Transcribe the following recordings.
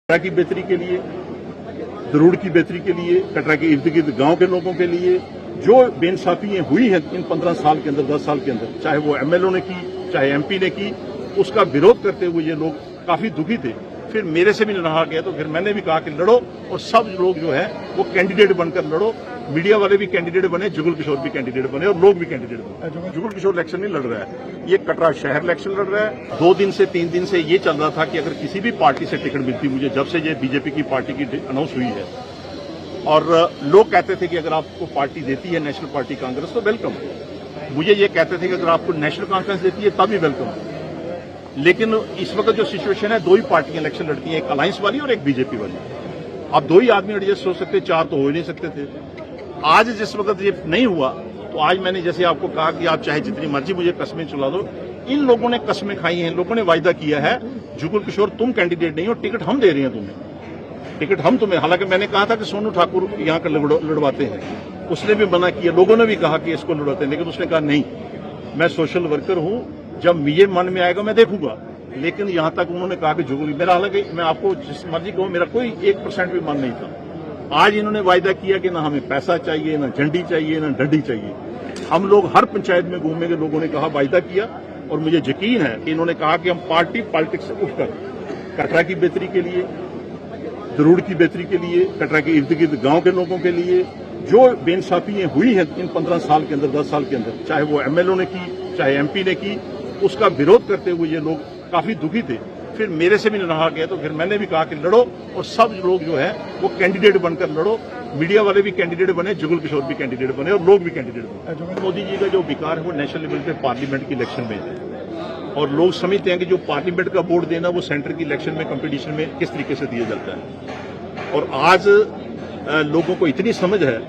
कटरा की बेहतरी के लिए, दरूड़ की बेहतरी के लिए, कटरा के इर्द गिर्द गांव के लोगों के लिए जो बेइंसाफियां हुई हैं इन 15 साल के अंदर, 10 साल के अंदर, चाहे वो एमएलओ ने की, चाहे एमपी ने की, उसका विरोध करते हुए ये लोग काफी दुखी थे। फिर मेरे से भी रहा गया तो फिर मैंने भी कहा कि लड़ो, और सब लोग जो है वो कैंडिडेट बनकर लड़ो। मीडिया वाले भी कैंडिडेट बने, जुगल किशोर भी कैंडिडेट बने और लोग भी कैंडिडेट बने। जुगल किशोर इलेक्शन नहीं लड़ रहा है, ये कटरा शहर इलेक्शन लड़ रहा है। 2 दिन से 3 दिन से ये चल रहा था कि अगर किसी भी पार्टी से टिकट मिलती, मुझे जब से ये बीजेपी की पार्टी की अनाउंस हुई है, और लोग कहते थे कि अगर आपको पार्टी देती है नेशनल पार्टी कांग्रेस तो वेलकम, मुझे ये कहते थे कि अगर आपको नेशनल कॉन्फ्रेंस देती है तब भी वेलकम। लेकिन इस वक्त जो सिचुएशन है, 2 ही पार्टियां इलेक्शन लड़ती हैं, एक अलायंस वाली और एक बीजेपी वाली। अब 2 ही आदमी एडजस्ट हो सकते, 4 तो हो ही नहीं सकते थे। आज जिस वक्त ये नहीं हुआ तो आज मैंने जैसे आपको कहा कि आप चाहे जितनी मर्जी मुझे कस्में चला दो, इन लोगों ने कस्में खाई हैं, लोगों ने वायदा किया है जुगल किशोर तुम कैंडिडेट नहीं हो, टिकट हम दे रहे हैं तुम्हें, टिकट हम तुम्हें। हालांकि मैंने कहा था कि सोनू ठाकुर यहाँ का लड़वाते हैं, उसने भी मना किया, लोगों ने भी कहा कि इसको लड़वाते हैं, लेकिन उसने कहा नहीं, मैं सोशल वर्कर हूं, जब मुझे मन में आएगा मैं देखूंगा। लेकिन यहां तक उन्होंने कहा कि जुगल, मेरा हालांकि मैं आपको जिस मर्जी कहूं, मेरा कोई 1% भी मन नहीं था। आज इन्होंने वायदा किया कि ना हमें पैसा चाहिए, ना झंडी चाहिए, ना डंडी चाहिए, हम लोग हर पंचायत में घूमेंगे। लोगों ने कहा, वायदा किया, और मुझे यकीन है कि इन्होंने कहा कि हम पार्टी पॉलिटिक्स से उठकर कटरा की बेहतरी के लिए, दरूड़ की बेहतरी के लिए, कटरा के इर्द गिर्द गांव के लोगों के लिए जो बेइंसाफियां हुई हैं इन 15 साल के अंदर, 10 साल के अंदर, चाहे वो एमएलओ ने की, चाहे एमपी ने की, उसका विरोध करते हुए ये लोग काफी दुखी थे। फिर मेरे से भी रहा गया तो फिर मैंने भी कहा कि लड़ो, और सब लोग जो है वो कैंडिडेट बनकर लड़ो। मीडिया वाले भी कैंडिडेट बने, जुगल किशोर भी कैंडिडेट बने और लोग भी कैंडिडेट बने। मोदी जी का जो विकार है वो नेशनल लेवल पे पार्लियामेंट की इलेक्शन में है, और लोग समझते हैं कि जो पार्लियामेंट का वोट देना वो सेंटर की इलेक्शन में कंपटीशन में किस तरीके से दिया जाता है। और आज लोगों को इतनी समझ है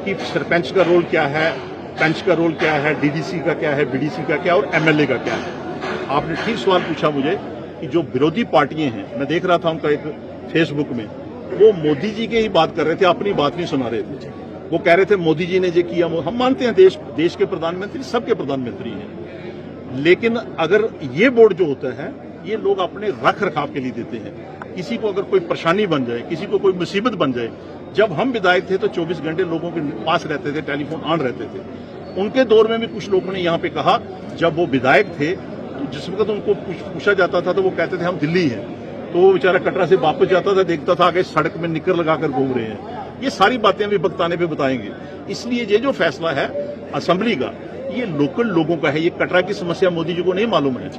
कि सरपंच का रोल क्या है, पंच का रोल क्या है, डीडीसी का क्या है, बीडीसी का क्या है और एमएलए का क्या है। आपने ठीक सवाल पूछा मुझे कि जो विरोधी पार्टियां हैं, मैं देख रहा था उनका एक फेसबुक में, वो मोदी जी की ही बात कर रहे थे, अपनी बात नहीं सुना रहे थे। वो कह रहे थे मोदी जी ने जो किया, हम मानते हैं देश के प्रधानमंत्री सबके प्रधानमंत्री हैं, लेकिन अगर ये बोर्ड जो होता है ये लोग अपने रख रखाव के लिए देते हैं। किसी को अगर कोई परेशानी बन जाए, किसी को कोई मुसीबत बन जाए, जब हम विधायक थे तो 24 घंटे लोगों के पास रहते थे, टेलीफोन ऑन रहते थे। उनके दौर में भी कुछ लोगों ने यहाँ पे कहा, जब वो विधायक थे तो जिस वक्त उनको पूछा जाता था तो वो कहते थे हम दिल्ली हैं, तो वो बेचारा कटरा से वापस जाता था, देखता था आगे सड़क में निकर लगाकर घूम रहे हैं। ये सारी बातें अभी वक्त आने पे बताएंगे। इसलिए ये जो फैसला है असेंबली का, ये लोकल लोगों का है। ये कटरा की समस्या मोदी जी को नहीं मालूम है,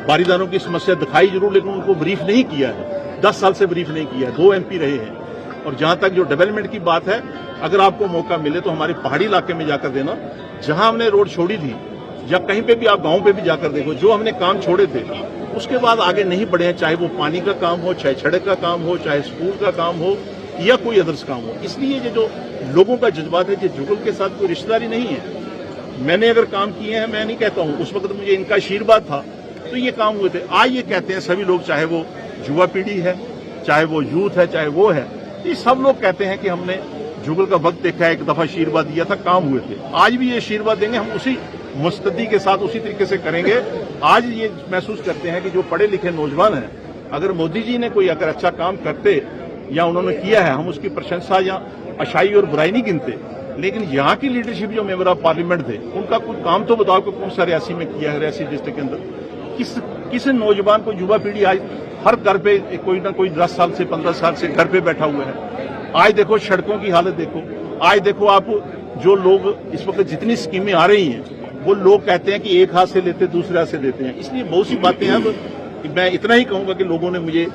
बारीदारों की समस्या दिखाई जरूर, लेकिन उनको ब्रीफ नहीं किया है, 10 साल से ब्रीफ नहीं किया है। 2 एमपी रहे हैं। और जहां तक जो डेवलपमेंट की बात है, अगर आपको मौका मिले तो हमारे पहाड़ी इलाके में जाकर देना, जहां हमने रोड छोड़ी थी, या कहीं पे भी आप गांव पे भी जाकर देखो, जो हमने काम छोड़े थे उसके बाद आगे नहीं बढ़े हैं, चाहे वो पानी का काम हो, चाहे सड़क का काम हो, चाहे स्कूल का काम हो या कोई अदर्स काम हो। इसलिए ये जो लोगों का जज्बात है, ये जुगल के साथ कोई रिश्तेदारी नहीं है। मैंने अगर काम किए हैं, मैं नहीं कहता हूं, उस वक्त मुझे इनका आशीर्वाद था तो ये काम हुए थे। आज ये कहते हैं सभी लोग, चाहे वो युवा पीढ़ी है, चाहे वो यूथ है, चाहे वो है, ये सब लोग कहते हैं कि हमने जुगल का वक्त देखा है, एक दफा आशीर्वाद दिया था, काम हुए थे। आज भी ये आशीर्वाद देंगे, हम उसी मुस्तैदी के साथ उसी तरीके से करेंगे। आज ये महसूस करते हैं कि जो पढ़े लिखे नौजवान हैं, अगर मोदी जी ने कोई अगर अच्छा काम करते या उन्होंने किया है, हम उसकी प्रशंसा या अच्छाई और बुराई नहीं गिनते, लेकिन यहाँ की लीडरशिप जो मेंबर ऑफ पार्लियामेंट थे, उनका कोई काम तो बताओ कि कौन सा रियासी में किया है, रियासी डिस्ट्रिक्ट के अंदर किस नौजवान को, युवा पीढ़ी आज हर घर पे कोई ना कोई 10 साल से 15 साल से घर पे बैठा हुआ है। आज देखो सड़कों की हालत देखो, आज देखो आप जो लोग इस वक्त जितनी स्कीमें आ रही हैं, वो लोग कहते हैं कि एक हाथ से लेते दूसरे हाथ से देते हैं। इसलिए बहुत सी बातें हैं। अब मैं इतना ही कहूंगा कि लोगों ने मुझे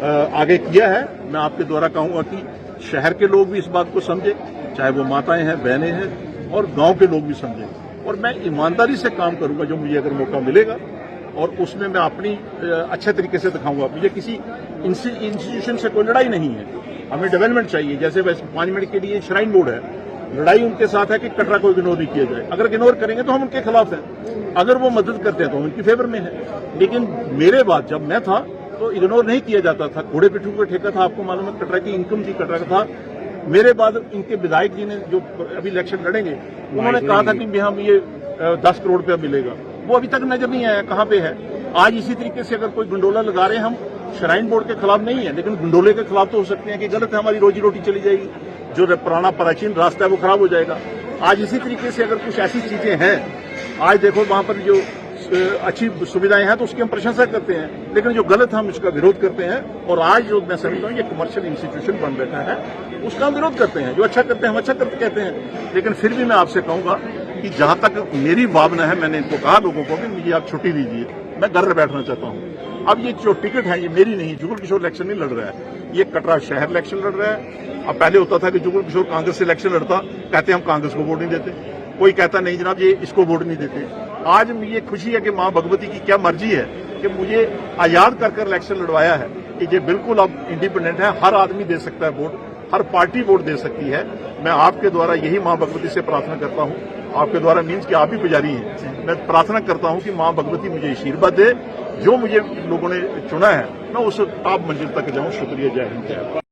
आगे किया है। मैं आपके द्वारा कहूंगा कि शहर के लोग भी इस बात को समझे, चाहे वो माताएं हैं, बहनें हैं, और गांव के लोग भी समझें। और मैं ईमानदारी से काम करूंगा जो मुझे अगर मौका मिलेगा, और उसमें मैं अपनी अच्छे तरीके से दिखाऊंगा। मुझे किसी इंस्टीट्यूशन से कोई लड़ाई नहीं है, हमें डेवलपमेंट चाहिए। जैसे 5 मिनट के लिए श्राइन बोर्ड है, लड़ाई उनके साथ है कि कटरा को इग्नोर नहीं किया जाए। अगर इग्नोर करेंगे तो हम उनके खिलाफ हैं, अगर वो मदद करते हैं तो हम उनकी फेवर में है। लेकिन मेरे बाद जब मैं था तो इग्नोर नहीं किया जाता था। घोड़े पिट्ठू का ठेका था, आपको मालूम है, कटरा की इनकम थी, कटरा का था। मेरे बाद इनके विधायक जी ने जो अभी इलेक्शन लड़ेंगे, उन्होंने कहा था कि हम ये 10 करोड़ रुपया मिलेगा, वो अभी तक नजर नहीं आया, कहां पे है। आज इसी तरीके से अगर कोई गंडोला लगा रहे हैं हम, श्राइन बोर्ड के खिलाफ नहीं है, लेकिन गुंडोले के खिलाफ तो हो सकते हैं कि गलत है, हमारी रोजी रोटी चली जाएगी, जो पुराना प्राचीन रास्ता है वो खराब हो जाएगा। आज इसी तरीके से अगर कुछ ऐसी चीजें हैं, आज देखो वहां पर जो अच्छी सुविधाएं हैं तो उसकी हम प्रशंसा करते हैं, लेकिन जो गलत है हम उसका विरोध करते हैं। और आज जो मैं समझता हूँ ये कमर्शियल इंस्टीट्यूशन बन बैठा है, उसका हम विरोध करते हैं। जो अच्छा करते हैं हम अच्छा करते कहते हैं, लेकिन फिर भी मैं आपसे कहूंगा कि जहां तक मेरी भावना है, मैंने इनको कहा लोगों को कि मुझे आप छुट्टी दीजिए, मैं घर में बैठना चाहता हूं। अब ये जो टिकट है ये मेरी नहीं, जुगल किशोर इलेक्शन नहीं लड़ रहा है, ये कटरा शहर इलेक्शन लड़ रहा है। अब पहले होता था कि जुगल किशोर कांग्रेस से इलेक्शन लड़ता, कहते हम कांग्रेस को वोट नहीं देते, कोई कहता नहीं जनाब ये इसको वोट नहीं देते। आज ये खुशी है कि मां भगवती की क्या मर्जी है कि मुझे आजाद कर इलेक्शन लड़वाया है कि ये बिल्कुल अब इंडिपेंडेंट है, हर आदमी दे सकता है वोट, हर पार्टी वोट दे सकती है। मैं आपके द्वारा यही मां भगवती से प्रार्थना करता हूं, आपके द्वारा मीन्स कि आप ही पुजारी हैं, मैं प्रार्थना करता हूं कि मां भगवती मुझे आशीर्वाद दे, जो मुझे लोगों ने चुना है मैं उस टॉप मंजिल तक जाऊं। शुक्रिया, जय हिंद।